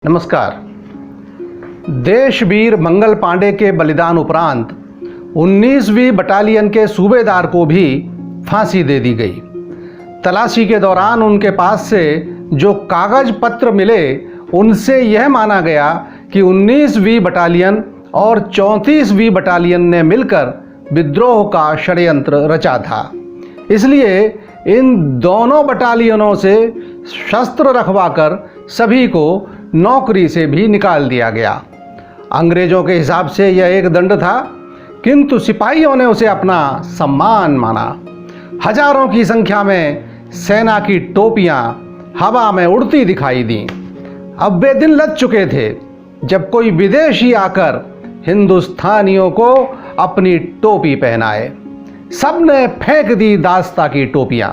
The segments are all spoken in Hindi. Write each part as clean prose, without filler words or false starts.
नमस्कार। देशवीर मंगल पांडे के बलिदान उपरांत 19वीं बटालियन के सूबेदार को भी फांसी दे दी गई। तलाशी के दौरान उनके पास से जो कागज पत्र मिले उनसे यह माना गया कि 19वीं बटालियन और 34वीं बटालियन ने मिलकर विद्रोह का षड्यंत्र रचा था। इसलिए इन दोनों बटालियनों से शस्त्र रखवाकर सभी को नौकरी से भी निकाल दिया गया। अंग्रेजों के हिसाब से यह एक दंड था, किंतु सिपाहियों ने उसे अपना सम्मान माना। हजारों की संख्या में सेना की टोपियां हवा में उड़ती दिखाई दी। अब वे दिन लग चुके थे जब कोई विदेशी आकर हिंदुस्तानियों को अपनी टोपी पहनाए। सबने फेंक दी दास्ता की टोपियां।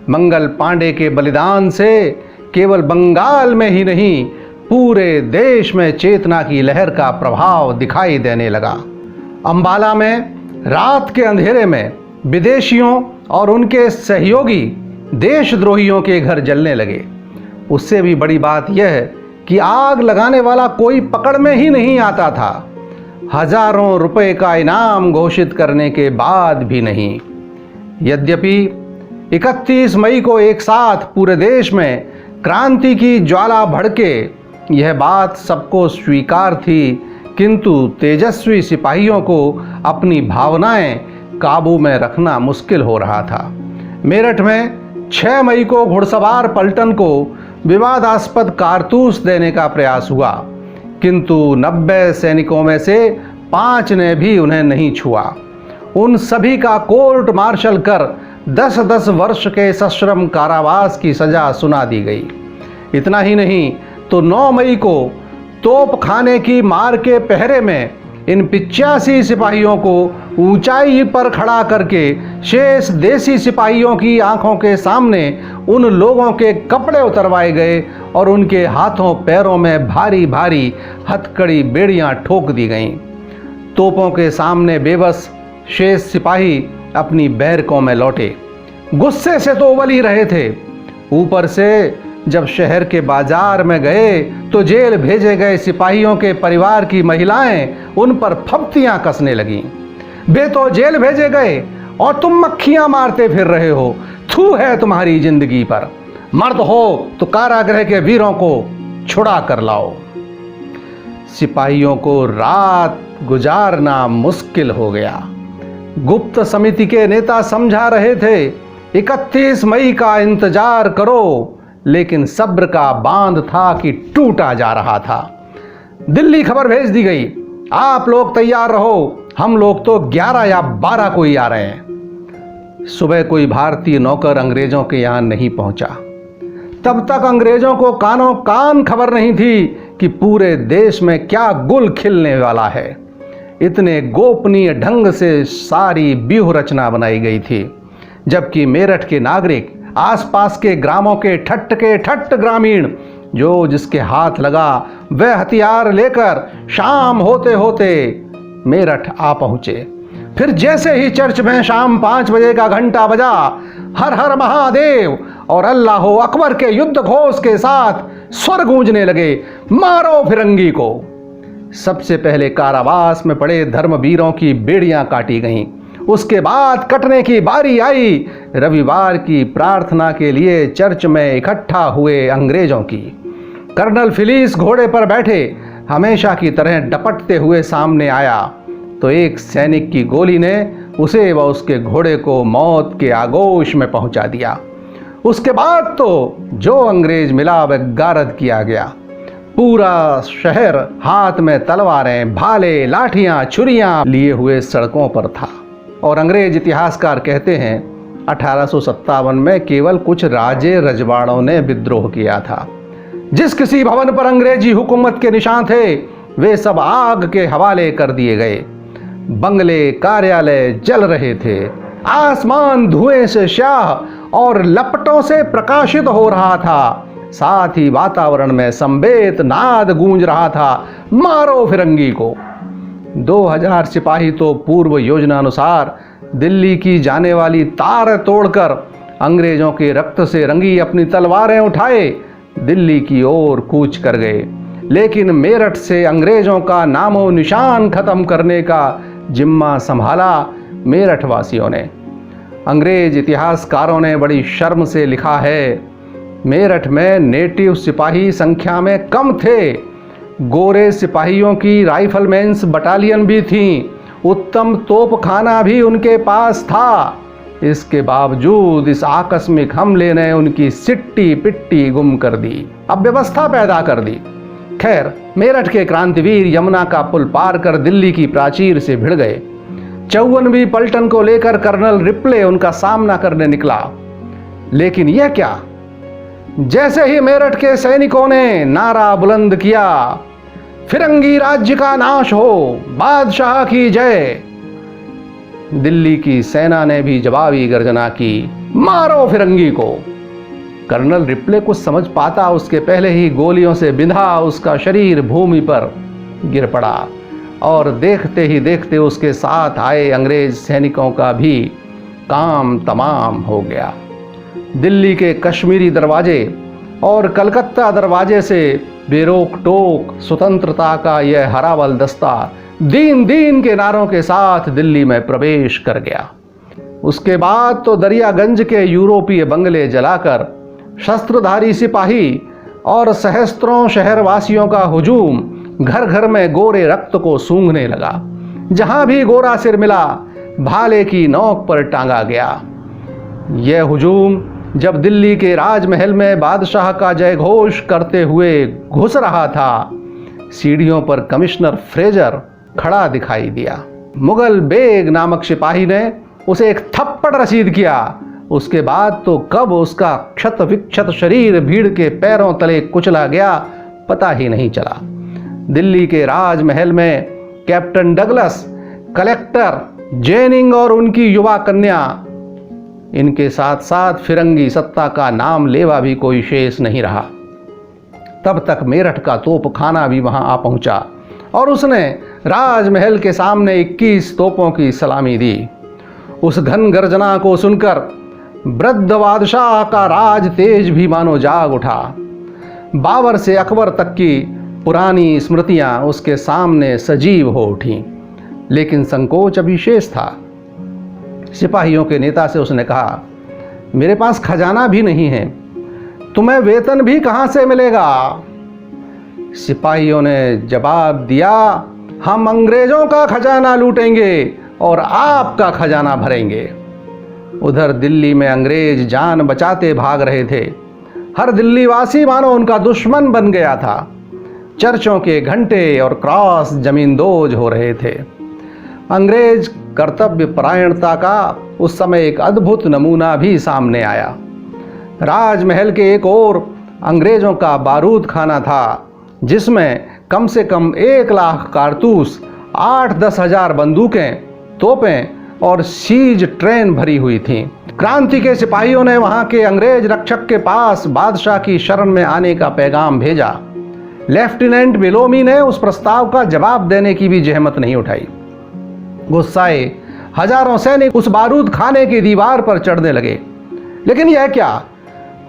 मंगल पांडे के बलिदान से केवल बंगाल में ही नहीं, पूरे देश में चेतना की लहर का प्रभाव दिखाई देने लगा। अंबाला में रात के अंधेरे में विदेशियों और उनके सहयोगी देशद्रोहियों के घर जलने लगे। उससे भी बड़ी बात यह है कि आग लगाने वाला कोई पकड़ में ही नहीं आता था। हजारों रुपए का इनाम घोषित करने के बाद भी नहीं। यद्यपि 31 मई को एक साथ पूरे देश में क्रांति की ज्वाला भड़के, यह बात सबको स्वीकार थी, किंतु तेजस्वी सिपाहियों को अपनी भावनाएं काबू में रखना मुश्किल हो रहा था। मेरठ में 6 मई को घुड़सवार पलटन को विवादास्पद कारतूस देने का प्रयास हुआ, किंतु 90 सैनिकों में से 5 ने भी उन्हें नहीं छुआ। उन सभी का कोर्ट मार्शल कर 10-10 वर्ष के सश्रम कारावास की सजा सुना दी गई। इतना ही नहीं तो 9 मई को तोपखाने की मार के पहरे में इन 85 सिपाहियों को ऊंचाई पर खड़ा करके शेष देसी सिपाहियों की आंखों के सामने उन लोगों के कपड़े उतरवाए गए और उनके हाथों पैरों में भारी भारी हथकड़ी बेड़ियां ठोक दी गईं। तोपों के सामने बेबस शेष सिपाही अपनी बैरकों में लौटे। गुस्से से तो उबल ही रहे थे। ऊपर से जब शहर के बाजार में गए तो जेल भेजे गए सिपाहियों के परिवार की महिलाएं उन पर फप्तियां कसने लगीं। वे तो जेल भेजे गए और तुम मक्खियां मारते फिर रहे हो। थू है तुम्हारी जिंदगी पर। मर्द हो तो कारागृह के वीरों को छुड़ा कर लाओ। सिपाहियों को रात गुजारना मुश्किल हो गया। गुप्त समिति के नेता समझा रहे थे 31 मई का इंतजार करो, लेकिन सब्र का बांध था कि टूटा जा रहा था। दिल्ली खबर भेज दी गई, आप लोग तैयार रहो, हम लोग तो 11 या 12 को ही आ रहे हैं। सुबह कोई भारतीय नौकर अंग्रेजों के यहां नहीं पहुंचा। तब तक अंग्रेजों को कानों कान खबर नहीं थी कि पूरे देश में क्या गुल खिलने वाला है। इतने गोपनीय ढंग से सारी व्यूह रचना बनाई गई थी, जबकि मेरठ के नागरिक, आसपास के ग्रामों के ठट्ट ग्रामीण, जो जिसके हाथ लगा वह हथियार लेकर शाम होते होते मेरठ आ पहुंचे। फिर जैसे ही चर्च में शाम 5 बजे का घंटा बजा, हर हर महादेव और अल्लाह अकबर के युद्ध घोष के साथ स्वर गूंजने लगे, मारो फिरंगी को। सबसे पहले कारावास में पड़े धर्मवीरों की बेड़ियां काटी गईं। उसके बाद कटने की बारी आई रविवार की प्रार्थना के लिए चर्च में इकट्ठा हुए अंग्रेजों की। कर्नल फिलिस घोड़े पर बैठे हमेशा की तरह डपटते हुए सामने आया तो एक सैनिक की गोली ने उसे व उसके घोड़े को मौत के आगोश में पहुंचा दिया। उसके बाद तो जो अंग्रेज मिला वह गारद किया गया। पूरा शहर हाथ में तलवारें, भाले, लाठियां, छुरियां लिए हुए सड़कों पर था। और अंग्रेज इतिहासकार कहते हैं 1857 में केवल कुछ राजे रजवाड़ों ने विद्रोह किया था। जिस किसी भवन पर अंग्रेजी हुकूमत के निशान थे वे सब आग के हवाले कर दिए गए। बंगले, कार्यालय जल रहे थे। आसमान धुएं से स्याह और लपटों से प्रकाशित हो रहा था। साथ ही वातावरण में संवेद नाद गूंज रहा था, मारो फिरंगी को। 2000 सिपाही तो पूर्व योजना अनुसार दिल्ली की जाने वाली तार तोड़कर अंग्रेजों के रक्त से रंगी अपनी तलवारें उठाए दिल्ली की ओर कूच कर गए। लेकिन मेरठ से अंग्रेजों का नामो निशान खत्म करने का जिम्मा संभाला मेरठ वासियों ने। अंग्रेज इतिहासकारों ने बड़ी शर्म से लिखा है, मेरठ में नेटिव सिपाही संख्या में कम थे, गोरे सिपाहियों की राइफलमैन्स बटालियन भी थी, उत्तम तोपखाना भी उनके पास था। इसके बावजूद इस आकस्मिक हमले ने उनकी सिट्टी पिट्टी गुम कर दी, अव्यवस्था पैदा कर दी। खैर, मेरठ के क्रांतिवीर यमुना का पुल पार कर दिल्ली की प्राचीर से भिड़ गए। 54वीं पलटन को लेकर कर्नल रिप्ले उनका सामना करने निकला। लेकिन यह क्या, जैसे ही मेरठ के सैनिकों ने नारा बुलंद किया, फिरंगी राज्य का नाश हो, बादशाह की जय, दिल्ली की सेना ने भी जवाबी गर्जना की, मारो फिरंगी को। कर्नल रिप्ले कुछ समझ पाता उसके पहले ही गोलियों से बिंधा उसका शरीर भूमि पर गिर पड़ा और देखते ही देखते उसके साथ आए अंग्रेज सैनिकों का भी काम तमाम हो गया। दिल्ली के कश्मीरी दरवाजे और कलकत्ता दरवाजे से बेरोक टोक स्वतंत्रता का यह हरावल दस्ता दीन दीन के नारों के साथ दिल्ली में प्रवेश कर गया। उसके बाद तो दरियागंज के यूरोपीय बंगले जलाकर शस्त्रधारी सिपाही और सहस्त्रों शहरवासियों का हुजूम घर घर में गोरे रक्त को सूंघने लगा। जहां भी गोरा सिर मिला, भाले की नोक पर टांगा गया। यह हुजूम जब दिल्ली के राजमहल में बादशाह का जय घोष करते हुए घुस रहा था, सीढ़ियों पर कमिश्नर फ्रेजर खड़ा दिखाई दिया। मुगल बेग नामक सिपाही ने उसे एक थप्पड़ रसीद किया। उसके बाद तो कब उसका क्षत विक्षत शरीर भीड़ के पैरों तले कुचला गया, पता ही नहीं चला। दिल्ली के राजमहल में कैप्टन डगलस, कलेक्टर जेनिंग और उनकी युवा कन्या, इनके साथ साथ फिरंगी सत्ता का नाम लेवा भी कोई शेष नहीं रहा। तब तक मेरठ का तोपखाना भी वहां आ पहुंचा और उसने राजमहल के सामने 21 तोपों की सलामी दी। उस घन गर्जना को सुनकर वृद्ध बादशाह का राज तेज भी मानो जाग उठा। बाबर से अकबर तक की पुरानी स्मृतियां उसके सामने सजीव हो उठी, लेकिन संकोच अभी शेष था। सिपाहियों के नेता से उसने कहा, मेरे पास खजाना भी नहीं है, तुम्हें वेतन भी कहां से मिलेगा? सिपाहियों ने जवाब दिया, हम अंग्रेजों का खजाना लूटेंगे और आपका खजाना भरेंगे। उधर दिल्ली में अंग्रेज जान बचाते भाग रहे थे। हर दिल्ली वासी मानो उनका दुश्मन बन गया था। चर्चों के घंटे और क्रॉस जमींदोज हो रहे थे। अंग्रेज कर्तव्य परायणता का उस समय एक अद्भुत नमूना भी सामने आया। राजमहल के एक ओर अंग्रेजों का बारूद खाना था, जिसमें कम से कम 1 लाख कारतूस, 8-10 हजार बंदूकें, तोपें और सीज ट्रेन भरी हुई थी। क्रांति के सिपाहियों ने वहां के अंग्रेज रक्षक के पास बादशाह की शरण में आने का पैगाम भेजा। लेफ्टिनेंट बिलोमी ने उस प्रस्ताव का जवाब देने की भी जहमत नहीं उठाई। गुस्साए हजारों सैनिक उस बारूद खाने की दीवार पर चढ़ने लगे। लेकिन यह क्या,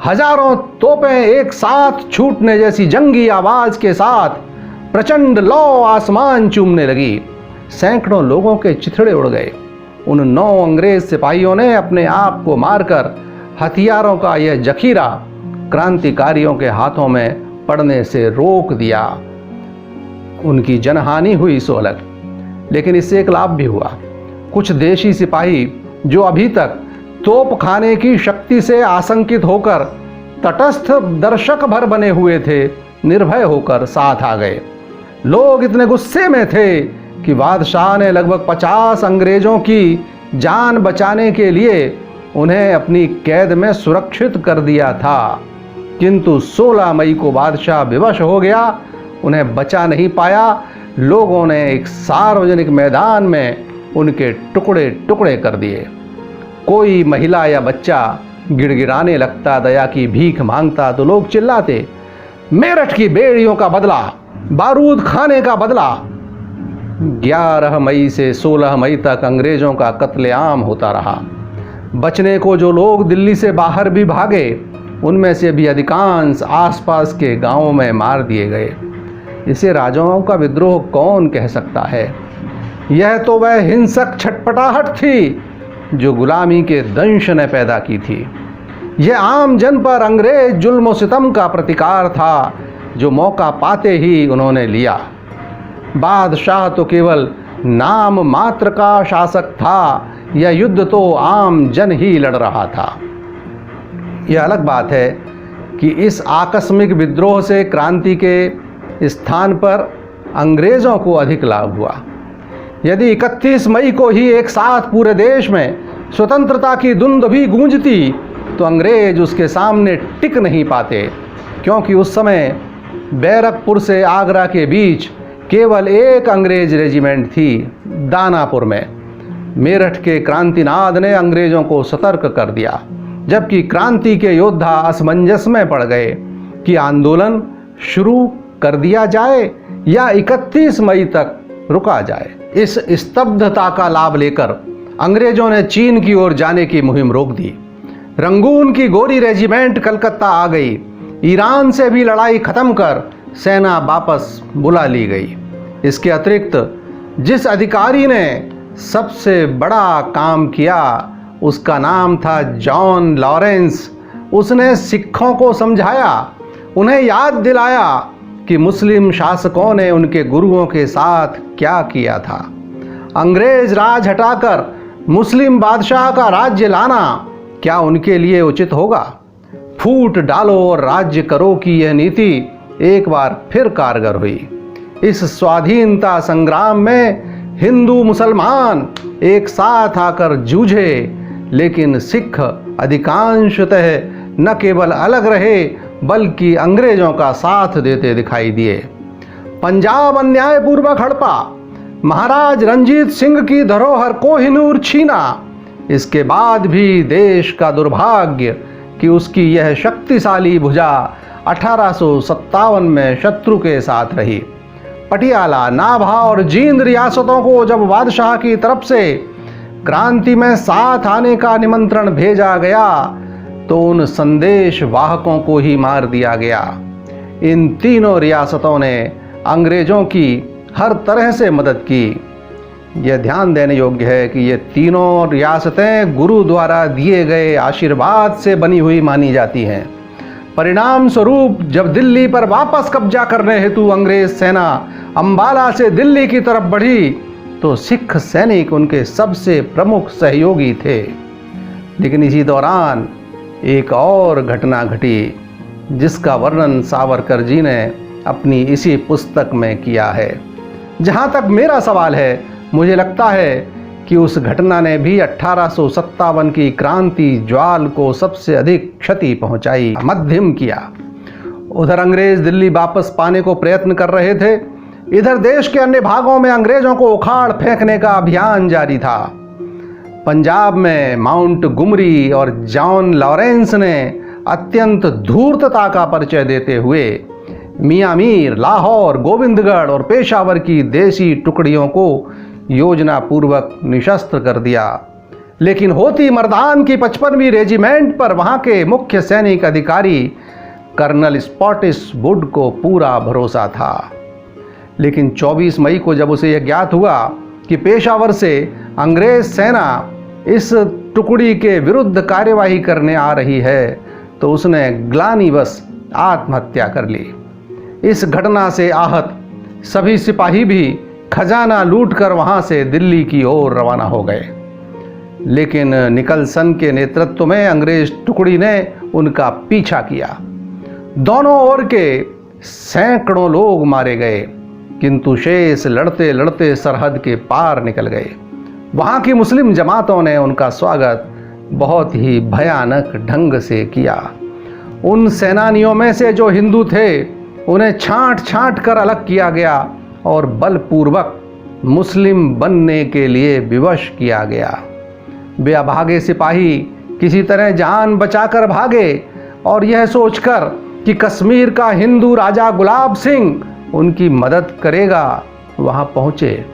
हजारों तोपें एक साथ छूटने जैसी जंगी आवाज के साथ प्रचंड लौ आसमान चूमने लगी। सैकड़ों लोगों के चिथड़े उड़ गए। उन 9 अंग्रेज सिपाहियों ने अपने आप को मारकर हथियारों का यह जखीरा क्रांतिकारियों के हाथों में पड़ने से रोक दिया। उनकी जनहानि हुई सो अलग, लेकिन इससे एक लाभ भी हुआ। कुछ देशी सिपाही जो अभी तक तोपखाने की शक्ति से आशंकित होकर तटस्थ दर्शक भर बने हुए थे, निर्भय होकर साथ आ गए। लोग इतने गुस्से में थे कि बादशाह ने लगभग 50 अंग्रेजों की जान बचाने के लिए उन्हें अपनी कैद में सुरक्षित कर दिया था। किंतु 16 मई को बादशाह विवश हो गया, उन्हें बचा नहीं पाया। लोगों ने एक सार्वजनिक मैदान में उनके टुकड़े टुकड़े कर दिए। कोई महिला या बच्चा गिड़गिड़ाने लगता, दया की भीख मांगता, तो लोग चिल्लाते, मेरठ की बेड़ियों का बदला, बारूद खाने का बदला। 11 मई से 16 मई तक अंग्रेजों का कत्लेआम होता रहा। बचने को जो लोग दिल्ली से बाहर भी भागे, उनमें से भी अधिकांश आसपास के गांवों में मार दिए गए। इसे राजाओं का विद्रोह कौन कह सकता है? यह तो वह हिंसक छटपटाहट थी जो गुलामी के दंश ने पैदा की थी। यह आम जन पर अंग्रेज जुल्म सितम का प्रतिकार था जो मौका पाते ही उन्होंने लिया। बादशाह तो केवल नाम मात्र का शासक था, यह युद्ध तो आम जन ही लड़ रहा था। यह अलग बात है कि इस आकस्मिक विद्रोह से क्रांति के स्थान पर अंग्रेज़ों को अधिक लाभ हुआ। यदि 31 मई को ही एक साथ पूरे देश में स्वतंत्रता की धुंध भी गूंजती तो अंग्रेज उसके सामने टिक नहीं पाते, क्योंकि उस समय बैरकपुर से आगरा के बीच केवल एक अंग्रेज रेजिमेंट थी, दानापुर में। मेरठ के क्रांतिनाद ने अंग्रेज़ों को सतर्क कर दिया, जबकि क्रांति के योद्धा असमंजस में पड़ गए कि आंदोलन शुरू कर दिया जाए या 31 मई तक रुका जाए। इस स्तब्धता का लाभ लेकर अंग्रेजों ने चीन की ओर जाने की मुहिम रोक दी। रंगून की गोरी रेजिमेंट कलकत्ता आ गई। ईरान से भी लड़ाई खत्म कर सेना वापस बुला ली गई। इसके अतिरिक्त जिस अधिकारी ने सबसे बड़ा काम किया उसका नाम था जॉन लॉरेंस। उसने सिखों को समझाया, उन्हें याद दिलाया कि मुस्लिम शासकों ने उनके गुरुओं के साथ क्या किया था। अंग्रेज राज हटाकर मुस्लिम बादशाह का राज्य लाना क्या उनके लिए उचित होगा? फूट डालो और राज्य करो की यह नीति एक बार फिर कारगर हुई। इस स्वाधीनता संग्राम में हिंदू मुसलमान एक साथ आकर जूझे, लेकिन सिख अधिकांशतः न केवल अलग रहे बल्कि अंग्रेजों का साथ देते दिखाई दिए। पंजाब अन्यायपूर्वक हड़पा, महाराज रंजीत सिंह की धरोहर कोहिनूर छीना। इसके बाद भी देश का दुर्भाग्य कि उसकी यह शक्तिशाली भुजा 1857 में शत्रु के साथ रही। पटियाला, नाभा और जींद रियासतों को जब बादशाह की तरफ से क्रांति में साथ आने का निमंत्रण भेजा गया तो उन संदेश वाहकों को ही मार दिया गया। इन तीनों रियासतों ने अंग्रेजों की हर तरह से मदद की। यह ध्यान देने योग्य है कि ये तीनों रियासतें गुरु द्वारा दिए गए आशीर्वाद से बनी हुई मानी जाती हैं। परिणाम स्वरूप जब दिल्ली पर वापस कब्जा करने हेतु अंग्रेज सेना अंबाला से दिल्ली की तरफ बढ़ी तो सिख सैनिक उनके सबसे प्रमुख सहयोगी थे। लेकिन इसी दौरान एक और घटना घटी जिसका वर्णन सावरकर जी ने अपनी इसी पुस्तक में किया है। जहाँ तक मेरा सवाल है, मुझे लगता है कि उस घटना ने भी 1857 की क्रांति ज्वाल को सबसे अधिक क्षति पहुंचाई, मध्यम किया। उधर अंग्रेज दिल्ली वापस पाने को प्रयत्न कर रहे थे, इधर देश के अन्य भागों में अंग्रेजों को उखाड़ फेंकने का अभियान जारी था। पंजाब में माउंट गुमरी और जॉन लॉरेंस ने अत्यंत धूर्तता का परिचय देते हुए मियां मीर, लाहौर, गोविंदगढ़ और पेशावर की देसी टुकड़ियों को योजना पूर्वक निशस्त्र कर दिया। लेकिन होती मर्दान की 55वीं रेजिमेंट पर वहां के मुख्य सैनिक अधिकारी कर्नल स्पॉटिस वुड को पूरा भरोसा था। लेकिन 24 मई को जब उसे यह ज्ञात हुआ कि पेशावर से अंग्रेज सेना इस टुकड़ी के विरुद्ध कार्यवाही करने आ रही है तो उसने ग्लानिवश आत्महत्या कर ली। इस घटना से आहत सभी सिपाही भी खजाना लूटकर वहां से दिल्ली की ओर रवाना हो गए। लेकिन निकलसन के नेतृत्व में अंग्रेज टुकड़ी ने उनका पीछा किया। दोनों ओर के सैकड़ों लोग मारे गए, किंतु शेष लड़ते लड़ते सरहद के पार निकल गए। वहां की मुस्लिम जमातों ने उनका स्वागत बहुत ही भयानक ढंग से किया। उन सेनानियों में से जो हिंदू थे उन्हें छांट छांट कर अलग किया गया और बलपूर्वक मुस्लिम बनने के लिए विवश किया गया। वे अभागे सिपाही किसी तरह जान बचाकर भागे और यह सोचकर कि कश्मीर का हिंदू राजा गुलाब सिंह उनकी मदद करेगा वहां पहुंचे।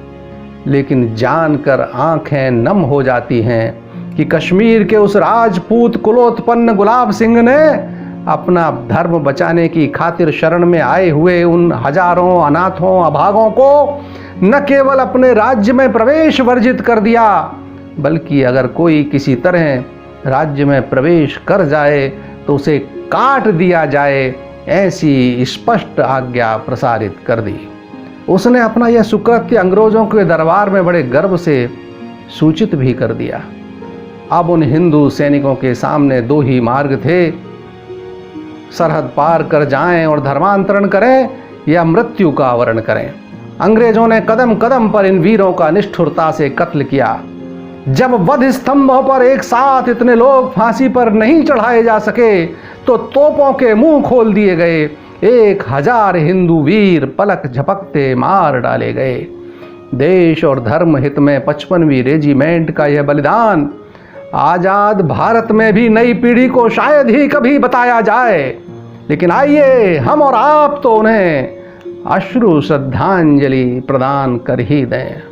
लेकिन जानकर आंखें नम हो जाती हैं कि कश्मीर के उस राजपूत कुलोत्पन्न गुलाब सिंह ने अपना धर्म बचाने की खातिर शरण में आए हुए उन हजारों अनाथों अभागों को न केवल अपने राज्य में प्रवेश वर्जित कर दिया, बल्कि अगर कोई किसी तरह राज्य में प्रवेश कर जाए तो उसे काट दिया जाए, ऐसी स्पष्ट आज्ञा प्रसारित कर दी। उसने अपना यह सुकृत्य अंग्रेजों के दरबार में बड़े गर्व से सूचित भी कर दिया। अब उन हिंदू सैनिकों के सामने दो ही मार्ग थे, सरहद पार कर जाएं और धर्मांतरण करें या मृत्यु का आवरण करें। अंग्रेजों ने कदम कदम पर इन वीरों का निष्ठुरता से कत्ल किया। जब वध स्तंभों पर एक साथ इतने लोग फांसी पर नहीं चढ़ाए जा सके तो तोपों के मुंह खोल दिए गए। 1000 हिंदू वीर पलक झपकते मार डाले गए। देश और धर्म हित में 55वीं रेजिमेंट का यह बलिदान आजाद भारत में भी नई पीढ़ी को शायद ही कभी बताया जाए, लेकिन आइए हम और आप तो उन्हें अश्रु श्रद्धांजलि प्रदान कर ही दें।